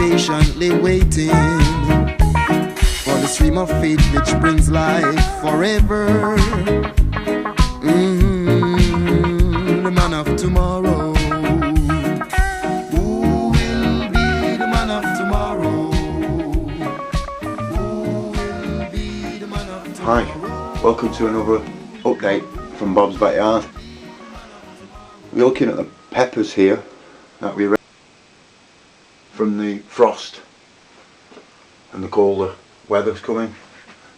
patiently waiting for the stream of faith which brings life forever. The man of tomorrow. Who will be the man of tomorrow? Who will be the man of tomorrow? Hi, welcome to another update from Bob's Backyard. We're looking at the peppers here that we from the frost and the colder weather's coming.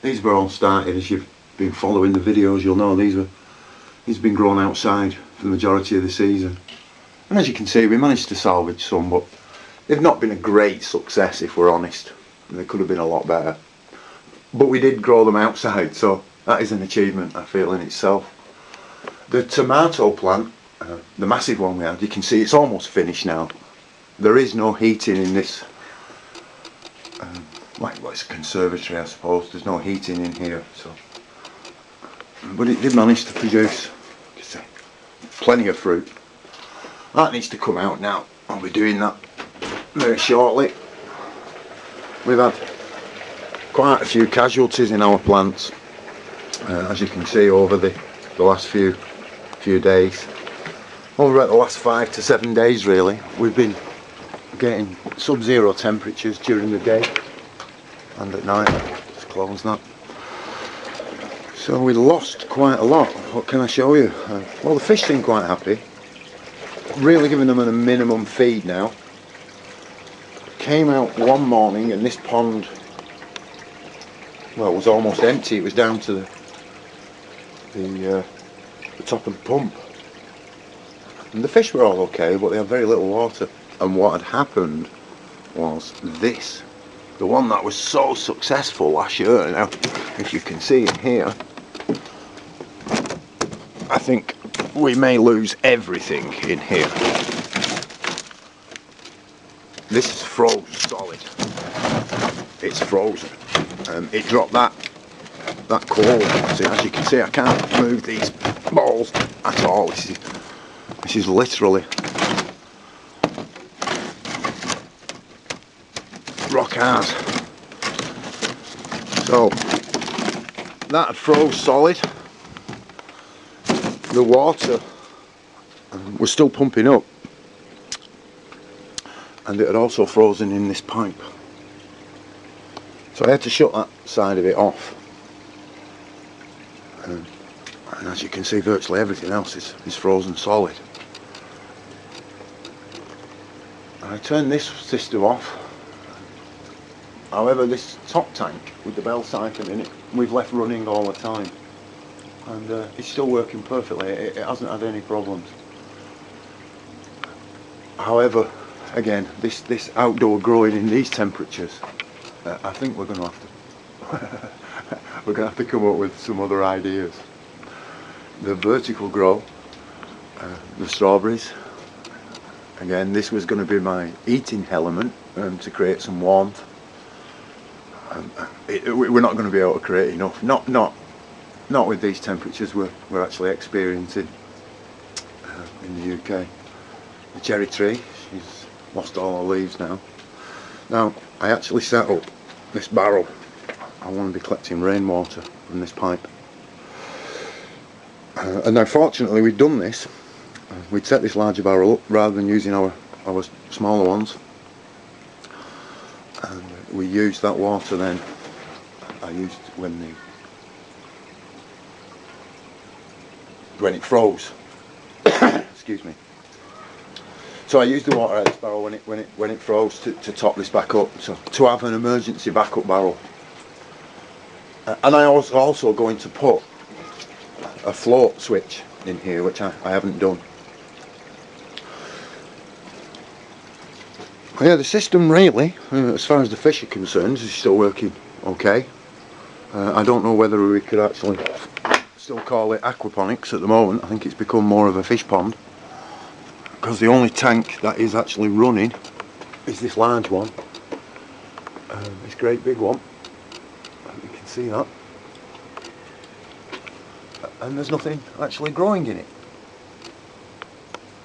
These were all started, as you've been following the videos, you'll know these been grown outside for the majority of the season. And as you can see, we managed to salvage some, but they've not been a great success if we're honest. They could have been a lot better. But we did grow them outside, so that is an achievement, I feel, in itself. The tomato plant, the massive one we had, you can see it's almost finished now. There is no heating in this, like it's a conservatory, I suppose. There's no heating in here, so. But it did manage to produce plenty of fruit. That needs to come out now. I'll be doing that very shortly. We've had quite a few casualties in our plants, as you can see over the last few days. Over the last 5 to 7 days really, we've been getting sub-zero temperatures during the day and at night. Just close that. So we lost quite a lot. What can I show you? Well, the fish seem quite happy. Really giving them a minimum feed now. Came out one morning and this pond, well, it was almost empty. It was down to the top of the pump. And the fish were all okay, but they had very little water. And what had happened was this. The one that was so successful last year. Now, if you can see in here, I think we may lose everything in here. This is frozen solid. It's frozen. It dropped that coal. See, as you can see, I can't move these balls at all. This is literally rock hard. So that had froze solid. The water was still pumping up, and it had also frozen in this pipe. So I had to shut that side of it off. And as you can see, virtually everything else is frozen solid. I turned this system off. However, this top tank with the bell siphon in it, we've left running all the time, and it's still working perfectly. It hasn't had any problems. However, again, this outdoor growing in these temperatures, I think we're going to have to come up with some other ideas. The vertical grow, the strawberries. Again, this was going to be my eating element to create some warmth. We're not going to be able to create enough. Not with these temperatures we're actually experiencing in the UK. The cherry tree, she's lost all her leaves now. Now, I actually set up this barrel. I want to be collecting rainwater from this pipe. And now, fortunately, we've done this. We'd set this larger barrel up rather than using our smaller ones. And we used that water then. I used when it froze. Excuse me. So I used the water out of this barrel when it froze to top this back up, so to have an emergency backup barrel. And I was also going to put a float switch in here, which I haven't done. Yeah, the system really, as far as the fish are concerned, is still working okay. I don't know whether we could actually still call it aquaponics at the moment. I think it's become more of a fish pond, because the only tank that is actually running is this large one, this great big one. You can see that, and there's nothing actually growing in it.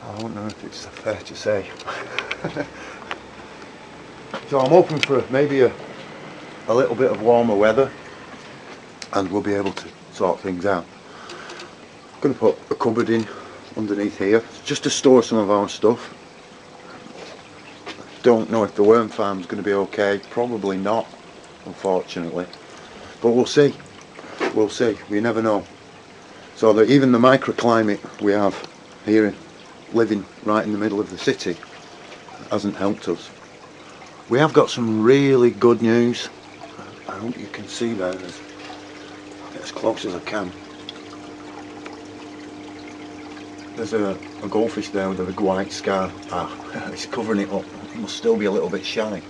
I don't know if it's fair to say. So I'm hoping for maybe a little bit of warmer weather and we'll be able to sort things out. I'm going to put a cupboard in underneath here just to store some of our stuff. Don't know if the worm farm's going to be okay, probably not, unfortunately, but we'll see. We'll see, we never know. So that even the microclimate we have here, living right in the middle of the city, hasn't helped us. We have got some really good news. I hope you can see that as close as I can. There's a goldfish there with a big white scar. It's covering it up. It must still be a little bit shy.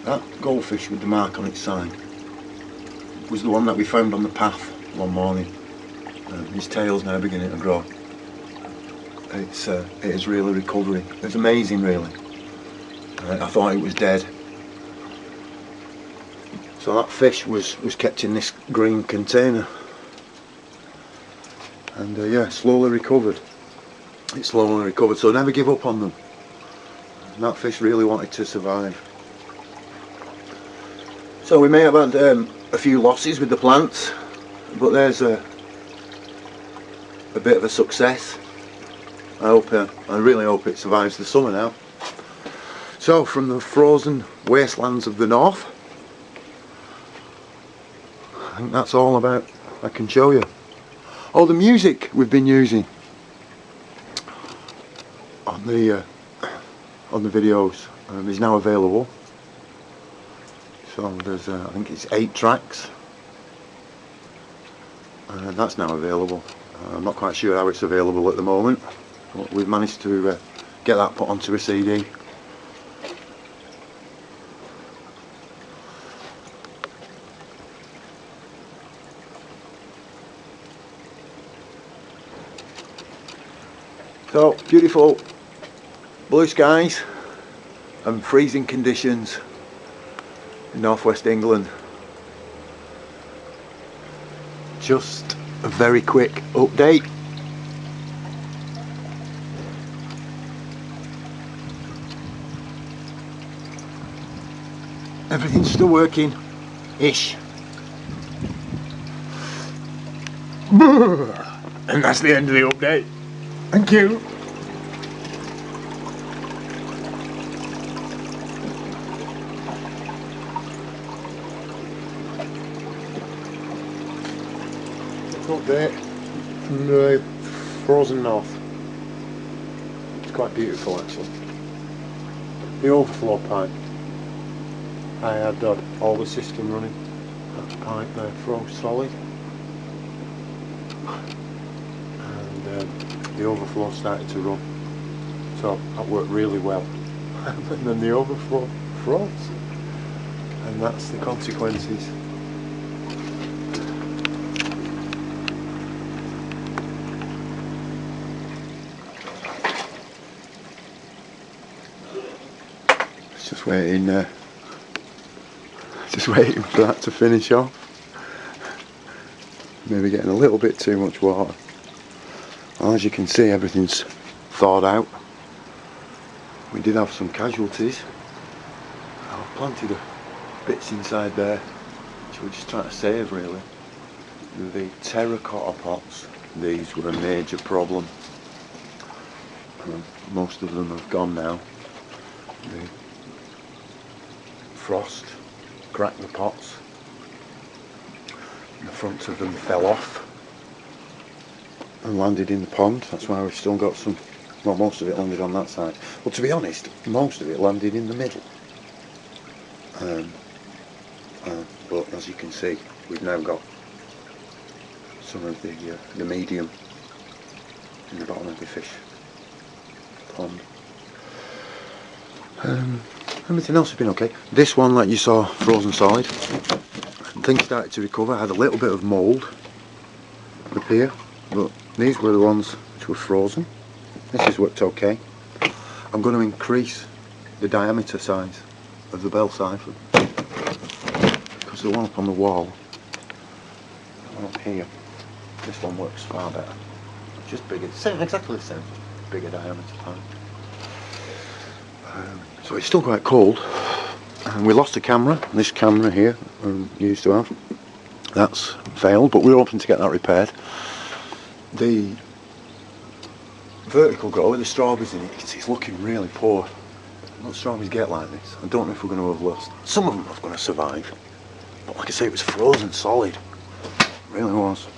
That goldfish with the mark on its side was the one that we found on the path one morning. His tail's now beginning to grow. It is really recovering. It's amazing, really. I thought it was dead. So that fish was kept in this green container, and yeah, slowly recovered. It slowly recovered. So never give up on them. And that fish really wanted to survive. So we may have had a few losses with the plants, but there's a bit of a success. I really hope it survives the summer now. So from the frozen wastelands of the north, I think that's all about I can show you. Oh, the music we've been using on the videos is now available. So there's I think it's 8 tracks, and that's now available. I'm not quite sure how it's available at the moment. We've managed to get that put onto a CD. So beautiful blue skies and freezing conditions in northwest England. Just a very quick update. Everything's still working ish. And that's the end of the update. Thank you. Update from the frozen north. It's quite beautiful actually. The overflow pipe. I had all the system running. That pipe there froze solid, and the overflow started to run. So that worked really well. And then the overflow froze, and that's the consequences. Just waiting for that to finish off. Maybe getting a little bit too much water. Well, as you can see, everything's thawed out. We did have some casualties. I planted bits inside there which we're just trying to save, really. The terracotta pots, these were a major problem. Most of them have gone now. The frost cracked the pots, the fronts of them fell off and landed in the pond. That's why we've still got some, well, most of it landed on that side. Well, to be honest, most of it landed in the middle. But as you can see, we've now got some of the medium in the bottom of the fish pond. Everything else has been okay. This one, like you saw, frozen solid. Things started to recover. I had a little bit of mould up here, but these were the ones which were frozen. This has worked okay. I'm going to increase the diameter size of the bell siphon, because the one up on the wall, the one up here, this one works far better. Just bigger, same, exactly the same. bigger diameter pipe. So it's still quite cold, and we lost a camera. This camera here we used to have, that's failed, but we're hoping to get that repaired. The vertical grow with the strawberries in it, it's looking really poor. Most strawberries get like this. I don't know if we're going to have lost. Some of them are going to survive, but like I say, it was frozen solid. It really was.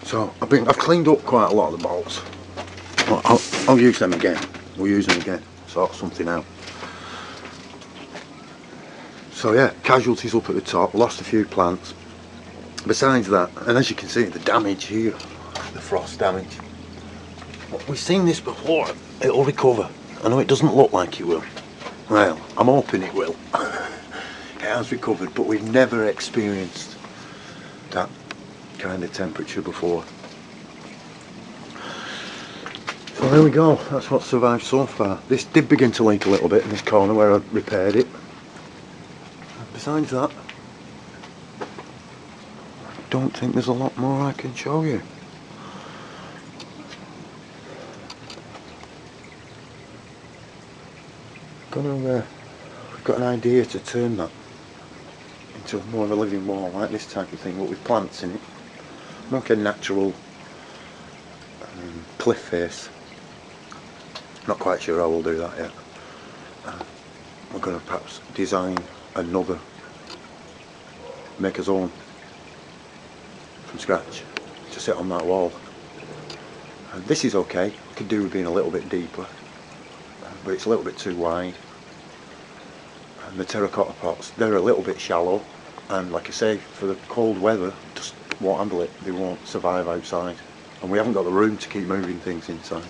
So I've cleaned up quite a lot of the bolts. I'll use them again. We'll use them again. Sort something out. So yeah, casualties up at the top. Lost a few plants. Besides that, and as you can see, the damage here, the frost damage. We've seen this before. It'll recover. I know it doesn't look like it will. Well, I'm hoping it will. It has recovered, but we've never experienced that kind of temperature before. So there we go, that's what survived so far. This did begin to leak a little bit in this corner where I repaired it. Besides that, I don't think there's a lot more I can show you. We've got an idea to turn that into more of a living wall, like this type of thing, but with plants in it. Like a natural cliff face. Not quite sure how we'll do that yet. We're going to perhaps design another, make us own from scratch to sit on that wall. This is okay, could do with being a little bit deeper, but it's a little bit too wide. And the terracotta pots, they're a little bit shallow, and like I say, for the cold weather, just won't handle it. They won't survive outside, and we haven't got the room to keep moving things inside.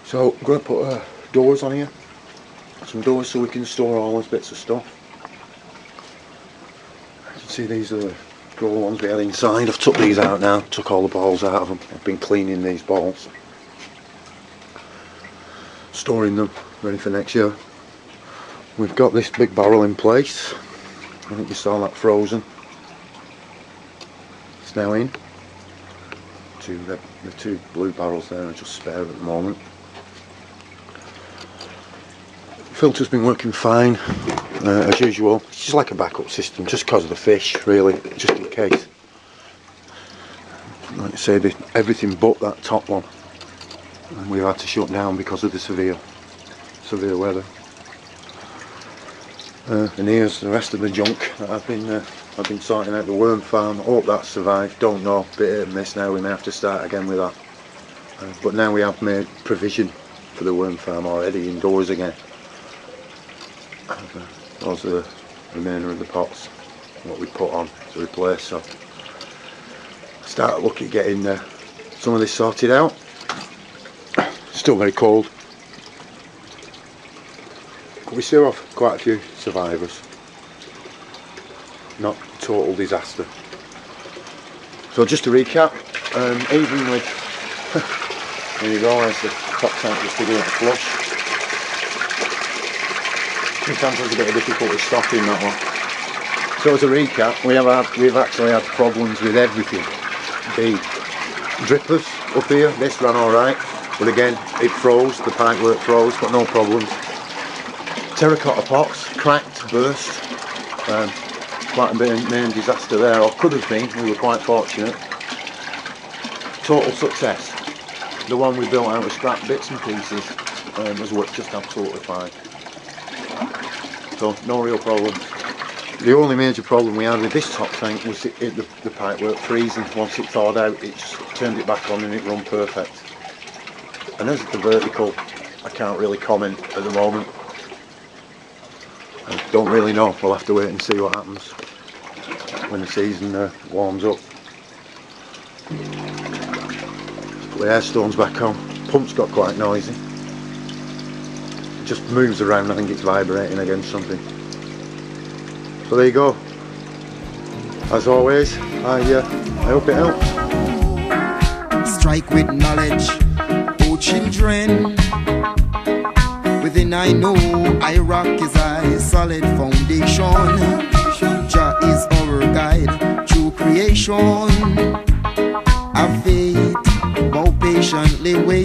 So I'm going to put doors on here, some doors so we can store all those bits of stuff. You can see these are the grow ones we had inside. I've took these out now, took all the balls out of them. I've been cleaning these balls, storing them ready for next year. We've got this big barrel in place. I think you saw that frozen. It's now in. The two blue barrels there are just spare at the moment. Filter's been working fine as usual. It's just like a backup system, just because of the fish, really, just in case. Like I say, everything but that top one, and we've had to shut down because of the severe weather. And here's the rest of the junk that I've been sorting out. The worm farm, hope that survived, don't know, bit hit and miss now. We may have to start again with that, but now we have made provision for the worm farm already indoors again. Those are the remainder of the pots, what we put on to replace. So start looking at getting some of this sorted out. Still very cold, but we still have quite a few survivors. Not total disaster. So just to recap, even with there you go, there's the top tank just beginning to flush. Sometimes there's a bit of difficulty stopping that one. So as a recap, we've actually had problems with everything. The drippers up here, this ran alright, but again it froze, the pipework froze, but no problems. Terracotta pots, cracked, burst, quite a bit of main disaster there, or could have been. We were quite fortunate. Total success. The one we built out of scrap bits and pieces has worked just absolutely fine. So no real problem. The only major problem we had with this top tank was the pipework freezing. Once it thawed out, it just turned it back on and it run perfect. And as the vertical, I can't really comment at the moment. I don't really know. We'll have to wait and see what happens when the season warms up. Put the air stones back on. Pump's got quite noisy. Just moves around, I think it's vibrating against something. So there you go. As always, I hope it helps. Strike with knowledge, oh children. Within I know, I rock is a solid foundation. Jah is our guide through creation. Have faith, bow patiently way